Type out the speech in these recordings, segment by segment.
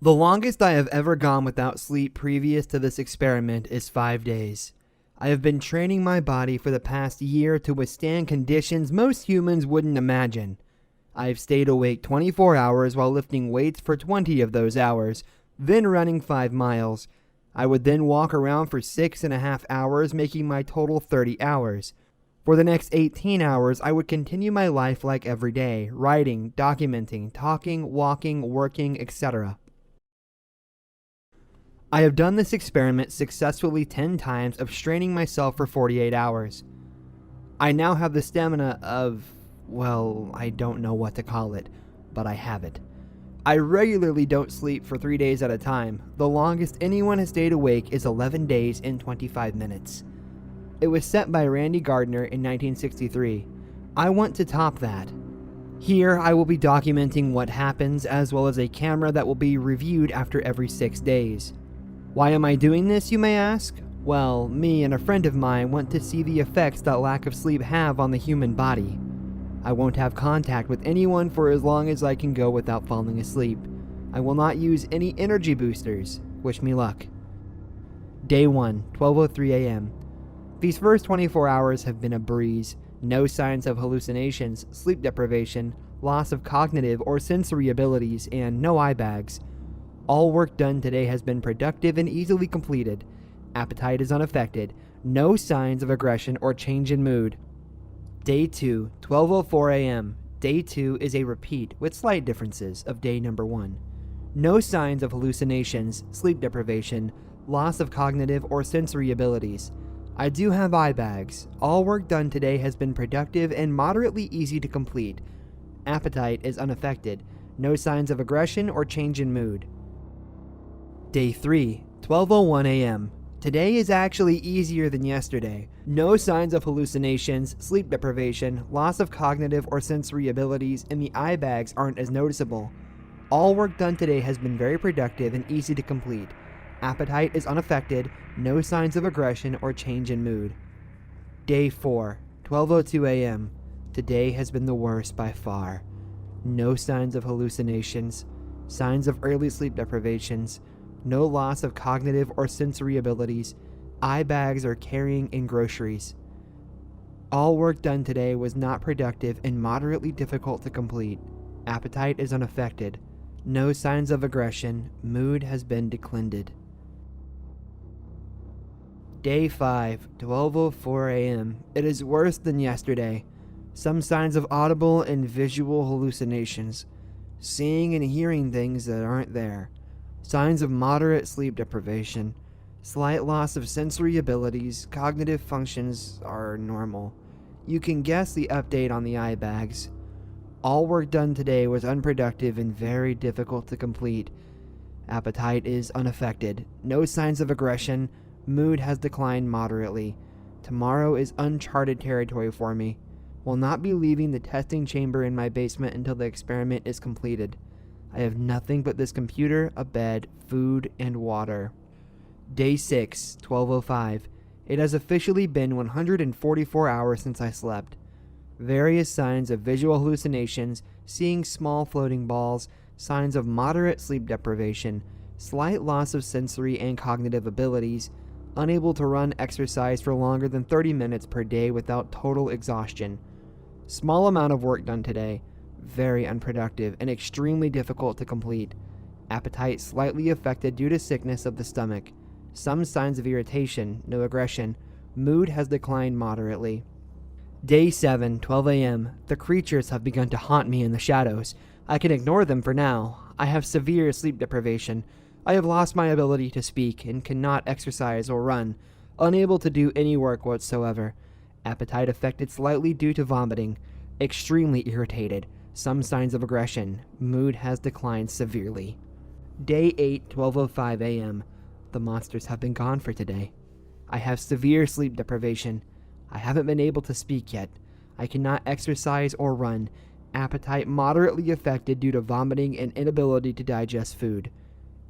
The longest I have ever gone without sleep previous to this experiment is 5 days. I have been training my body for the past year to withstand conditions most humans wouldn't imagine. I have stayed awake 24 hours while lifting weights for 20 of those hours, then running 5 miles. I would then walk around for 6.5 hours, making my total 30 hours. For the next 18 hours, I would continue my life like every day, writing, documenting, talking, walking, working, etc. I have done this experiment successfully 10 times of straining myself for 48 hours. I now have the stamina of, well, I don't know what to call it, but I have it. I regularly don't sleep for 3 days at a time. The longest anyone has stayed awake is 11 days and 25 minutes. It was set by Randy Gardner in 1963. I want to top that. Here, I will be documenting what happens, as well as a camera that will be reviewed after every 6 days. Why am I doing this, you may ask? Well, me and a friend of mine want to see the effects that lack of sleep have on the human body. I won't have contact with anyone for as long as I can go without falling asleep. I will not use any energy boosters. Wish me luck. Day 1, 12:03 a.m. These first 24 hours have been a breeze. No signs of hallucinations, sleep deprivation, loss of cognitive or sensory abilities, and no eye bags. All work done today has been productive and easily completed. Appetite is unaffected. No signs of aggression or change in mood. Day 2, 12:04 a.m. Day 2 is a repeat with slight differences of day number 1. No signs of hallucinations, sleep deprivation, loss of cognitive or sensory abilities. I do have eye bags. All work done today has been productive and moderately easy to complete. Appetite is unaffected. No signs of aggression or change in mood. Day 3, 12:01 a.m. Today is actually easier than yesterday. No signs of hallucinations, sleep deprivation, loss of cognitive or sensory abilities, and the eye bags aren't as noticeable. All work done today has been very productive and easy to complete. Appetite is unaffected, no signs of aggression or change in mood. Day 4, 12:02 a.m. Today has been the worst by far. No signs of hallucinations, signs of early sleep deprivations, no loss of cognitive or sensory abilities, eye bags or carrying in groceries. All work done today was not productive and moderately difficult to complete. Appetite is unaffected. No signs of aggression. Mood has been declined. Day 5, 12:04 a.m. It is worse than yesterday. Some signs of audible and visual hallucinations. Seeing and hearing things that aren't there. Signs of moderate sleep deprivation. Slight loss of sensory abilities. Cognitive functions are normal. You can guess the update on the eye bags. All work done today was unproductive and very difficult to complete. Appetite is unaffected. No signs of aggression. Mood has declined moderately. Tomorrow is uncharted territory for me. Will not be leaving the testing chamber in my basement until the experiment is completed. I have nothing but this computer, a bed, food, and water. Day 6, 12:05. It has officially been 144 hours since I slept. Various signs of visual hallucinations, seeing small floating balls, signs of moderate sleep deprivation, slight loss of sensory and cognitive abilities, unable to run exercise for longer than 30 minutes per day without total exhaustion. Small amount of work done today. Very unproductive and extremely difficult to complete. Appetite slightly affected due to sickness of the stomach. Some signs of irritation, no aggression. Mood has declined moderately. Day 7, 12 a.m. The creatures have begun to haunt me in the shadows. I can ignore them for now. I have severe sleep deprivation. I have lost my ability to speak and cannot exercise or run. Unable to do any work whatsoever. Appetite affected slightly due to vomiting. Extremely irritated. Some signs of aggression. Mood has declined severely. Day 8, 12:05 a.m. The monsters have been gone for today. I have severe sleep deprivation. I haven't been able to speak yet. I cannot exercise or run. Appetite moderately affected due to vomiting and inability to digest food.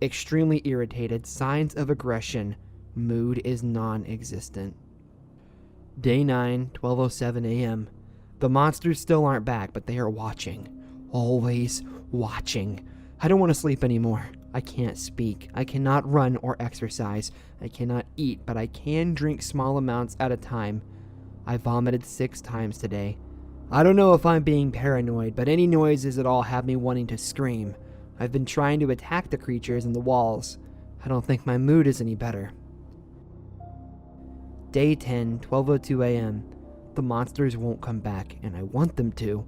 Extremely irritated. Signs of aggression. Mood is non-existent. Day 9, 12:07 a.m. The monsters still aren't back, but they are watching. Always watching. I don't want to sleep anymore. I can't speak. I cannot run or exercise. I cannot eat, but I can drink small amounts at a time. I vomited 6 times today. I don't know if I'm being paranoid, but any noises at all have me wanting to scream. I've been trying to attack the creatures in the walls. I don't think my mood is any better. Day 10, 12:02 a.m. The monsters won't come back, and I want them to.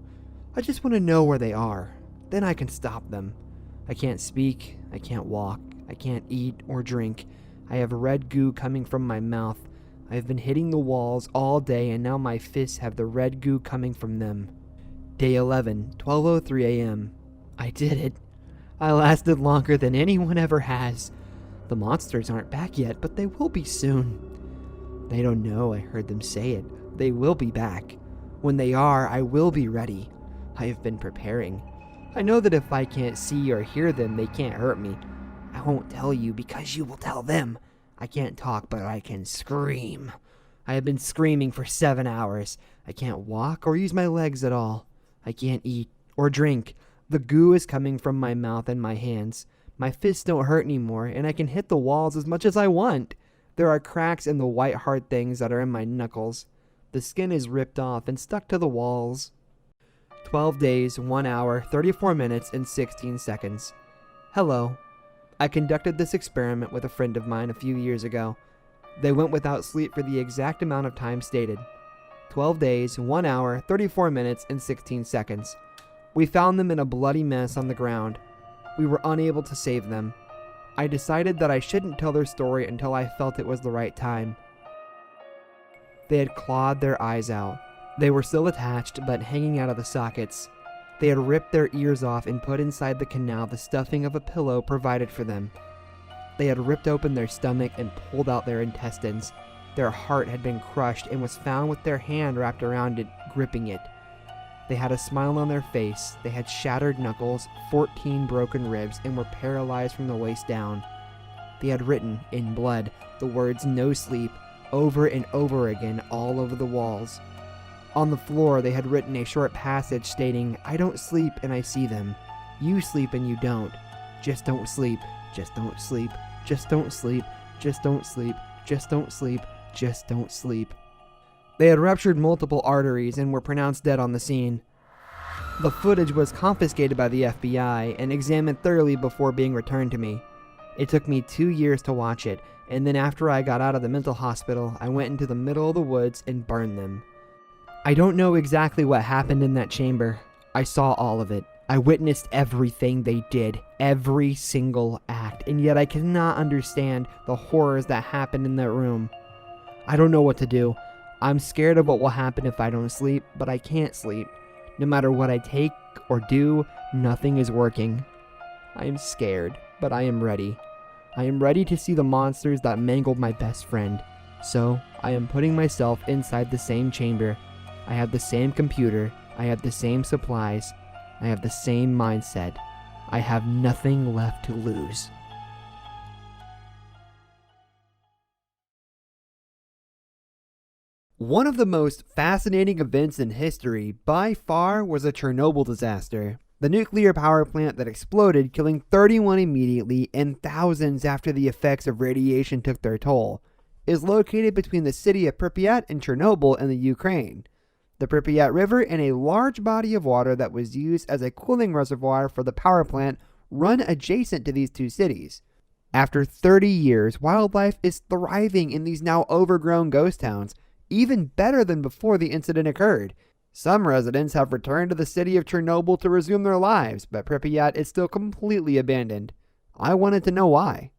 I just want to know where they are. Then I can stop them. I can't speak. I can't walk. I can't eat or drink. I have red goo coming from my mouth. I have been hitting the walls all day, and now my fists have the red goo coming from them. Day 11, 12:03 a.m. I did it. I lasted longer than anyone ever has. The monsters aren't back yet, but they will be soon. They don't know, I heard them say it. They will be back. When they are, I will be ready. I have been preparing. I know that if I can't see or hear them, they can't hurt me. I won't tell you because you will tell them. I can't talk, but I can scream. I have been screaming for 7 hours. I can't walk or use my legs at all. I can't eat or drink. The goo is coming from my mouth and my hands. My fists don't hurt anymore, and I can hit the walls as much as I want. There are cracks in the white hard things that are in my knuckles. The skin is ripped off and stuck to the walls. 12 days, 1 hour, 34 minutes, and 16 seconds. Hello. I conducted this experiment with a friend of mine a few years ago. They went without sleep for the exact amount of time stated. 12 days, 1 hour, 34 minutes, and 16 seconds. We found them in a bloody mess on the ground. We were unable to save them. I decided that I shouldn't tell their story until I felt it was the right time. They had clawed their eyes out. They were still attached, but hanging out of the sockets. They had ripped their ears off and put inside the canal the stuffing of a pillow provided for them. They had ripped open their stomach and pulled out their intestines. Their heart had been crushed and was found with their hand wrapped around it, gripping it. They had a smile on their face. They had shattered knuckles, 14 broken ribs, and were paralyzed from the waist down. They had written, in blood, the words "no sleep" over and over again all over the walls. On the floor, they had written a short passage stating, "I don't sleep and I see them. You sleep and you don't. Just don't sleep. Just don't sleep. Just don't sleep. Just don't sleep. Just don't sleep. Just don't sleep." They had ruptured multiple arteries and were pronounced dead on the scene. The footage was confiscated by the FBI and examined thoroughly before being returned to me. It took me 2 years to watch it, and then after I got out of the mental hospital, I went into the middle of the woods and burned them. I don't know exactly what happened in that chamber. I saw all of it. I witnessed everything they did, every single act, and yet I cannot understand the horrors that happened in that room. I don't know what to do. I'm scared of what will happen if I don't sleep, but I can't sleep. No matter what I take or do, nothing is working. I am scared, but I am ready. I am ready to see the monsters that mangled my best friend. So, I am putting myself inside the same chamber. I have the same computer. I have the same supplies. I have the same mindset. I have nothing left to lose. One of the most fascinating events in history, by far, was the Chernobyl disaster. The nuclear power plant that exploded, killing 31 immediately and thousands after the effects of radiation took their toll, is located between the city of Pripyat and Chernobyl in the Ukraine. The Pripyat River and a large body of water that was used as a cooling reservoir for the power plant run adjacent to these two cities. After 30 years, wildlife is thriving in these now overgrown ghost towns, even better than before the incident occurred. Some residents have returned to the city of Chernobyl to resume their lives, but Pripyat is still completely abandoned. I wanted to know why.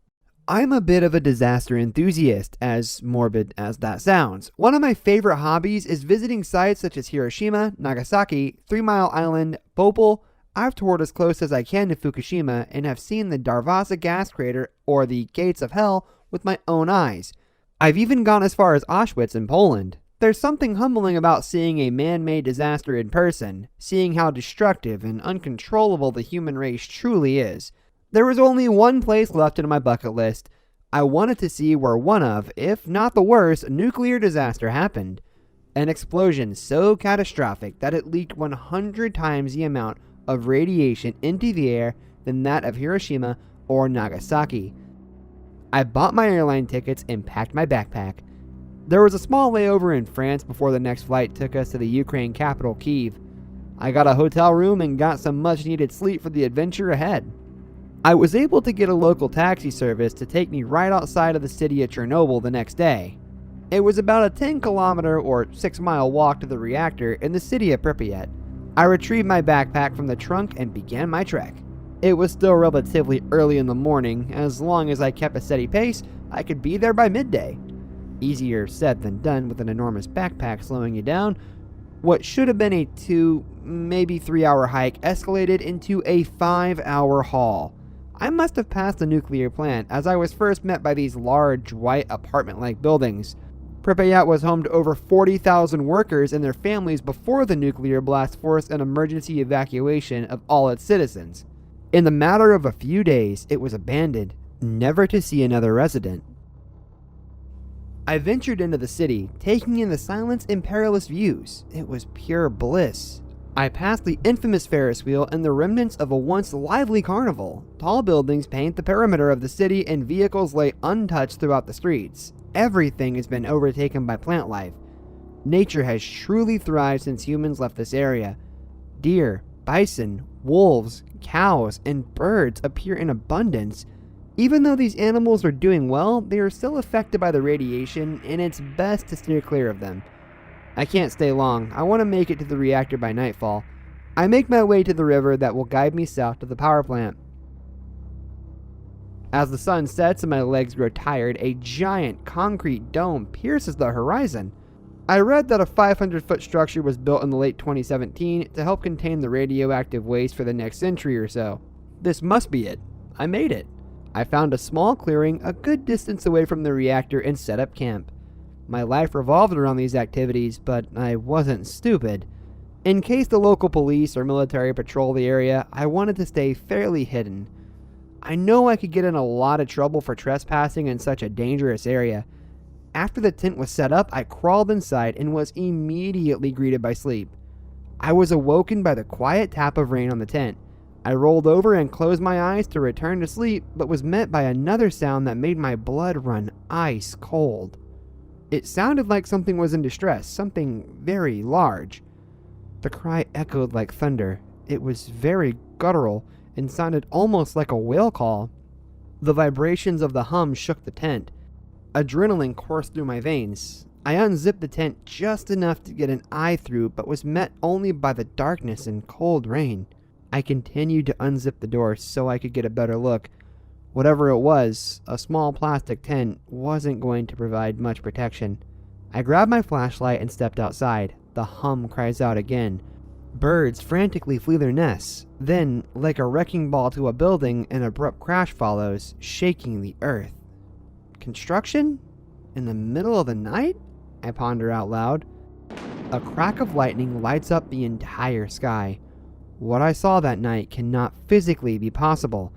I'm a bit of a disaster enthusiast, as morbid as that sounds. One of my favorite hobbies is visiting sites such as Hiroshima, Nagasaki, 3 Mile Island, Bhopal. I've toured as close as I can to Fukushima and have seen the Darvaza gas crater or the Gates of Hell with my own eyes. I've even gone as far as Auschwitz in Poland. There's something humbling about seeing a man-made disaster in person, seeing how destructive and uncontrollable the human race truly is. There was only one place left on my bucket list. I wanted to see where one of, if not the worst, nuclear disaster happened. An explosion so catastrophic that it leaked 100 times the amount of radiation into the air than that of Hiroshima or Nagasaki. I bought my airline tickets and packed my backpack. There was a small layover in France before the next flight took us to the Ukraine capital, Kyiv. I got a hotel room and got some much needed sleep for the adventure ahead. I was able to get a local taxi service to take me right outside of the city of Chernobyl the next day. It was about a 10-kilometer or 6-mile walk to the reactor in the city of Pripyat. I retrieved my backpack from the trunk and began my trek. It was still relatively early in the morning. As long as I kept a steady pace, I could be there by midday. Easier said than done with an enormous backpack slowing you down. What should have been a 2, maybe 3-hour hike escalated into a 5-hour haul. I must have passed the nuclear plant, as I was first met by these large, white, apartment-like buildings. Pripyat was home to over 40,000 workers and their families before the nuclear blast forced an emergency evacuation of all its citizens. In the matter of a few days, it was abandoned, never to see another resident. I ventured into the city, taking in the silence and perilous views. It was pure bliss. I passed the infamous Ferris wheel and the remnants of a once lively carnival. Tall buildings paint the perimeter of the city and vehicles lay untouched throughout the streets. Everything has been overtaken by plant life. Nature has truly thrived since humans left this area. Deer, bison, wolves, cows, and birds appear in abundance. Even though these animals are doing well, they are still affected by the radiation, and it's best to steer clear of them. I can't stay long. I want to make it to the reactor by nightfall. I make my way to the river that will guide me south to the power plant. As the sun sets and my legs grow tired, a giant concrete dome pierces the horizon. I read that a 500-foot structure was built in the late 2017 to help contain the radioactive waste for the next century or so. This must be it. I made it. I found a small clearing a good distance away from the reactor and set up camp. My life revolved around these activities, but I wasn't stupid. In case the local police or military patrol the area, I wanted to stay fairly hidden. I know I could get in a lot of trouble for trespassing in such a dangerous area. After the tent was set up, I crawled inside and was immediately greeted by sleep. I was awoken by the quiet tap of rain on the tent. I rolled over and closed my eyes to return to sleep, but was met by another sound that made my blood run ice cold. It sounded like something was in distress, something very large. The cry echoed like thunder. It was very guttural and sounded almost like a whale call. The vibrations of the hum shook the tent. Adrenaline coursed through my veins. I unzipped the tent just enough to get an eye through, but was met only by the darkness and cold rain. I continued to unzip the door so I could get a better look. Whatever it was, a small plastic tent wasn't going to provide much protection. I grabbed my flashlight and stepped outside. The hum cries out again. Birds frantically flee their nests. Then, like a wrecking ball to a building, an abrupt crash follows, shaking the earth. Construction? In the middle of the night? I ponder out loud. A crack of lightning lights up the entire sky. What I saw that night cannot physically be possible.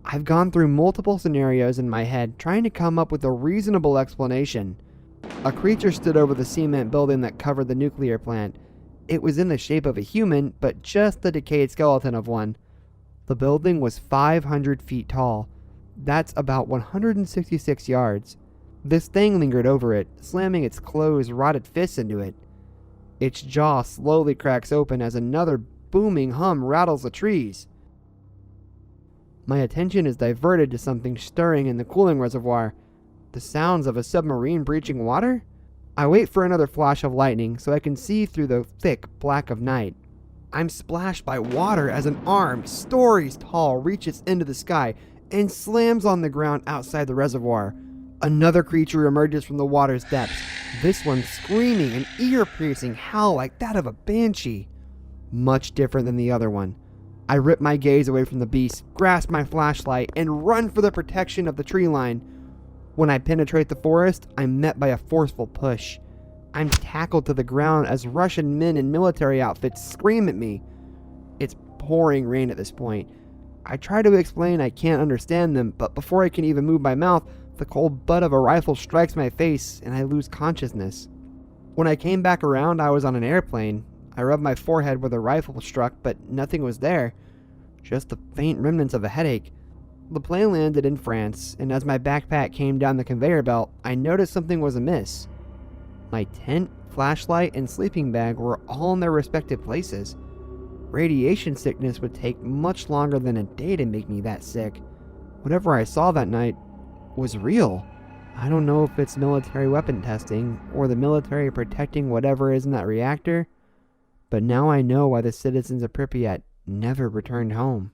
I've gone through multiple scenarios in my head trying to come up with a reasonable explanation. A creature stood over the cement building that covered the nuclear plant. It was in the shape of a human, but just the decayed skeleton of one. The building was 500 feet tall. That's about 166 yards. This thing lingered over it, slamming its closed, rotted fists into it. Its jaw slowly cracks open as another booming hum rattles the trees. My attention is diverted to something stirring in the cooling reservoir. The sounds of a submarine breaching water? I wait for another flash of lightning so I can see through the thick black of night. I'm splashed by water as an arm, stories tall, reaches into the sky and slams on the ground outside the reservoir. Another creature emerges from the water's depths, this one screaming an ear-piercing howl like that of a banshee. Much different than the other one. I rip my gaze away from the beast, grasp my flashlight, and run for the protection of the tree line. When I penetrate the forest, I'm met by a forceful push. I'm tackled to the ground as Russian men in military outfits scream at me. It's pouring rain at this point. I try to explain I can't understand them, but before I can even move my mouth, the cold butt of a rifle strikes my face and I lose consciousness. When I came back around, I was on an airplane. I rubbed my forehead where the rifle struck, but nothing was there. Just the faint remnants of a headache. The plane landed in France, and as my backpack came down the conveyor belt, I noticed something was amiss. My tent, flashlight, and sleeping bag were all in their respective places. Radiation sickness would take much longer than a day to make me that sick. Whatever I saw that night was real. I don't know if it's military weapon testing, or the military protecting whatever is in that reactor, but now I know why the citizens of Pripyat never returned home.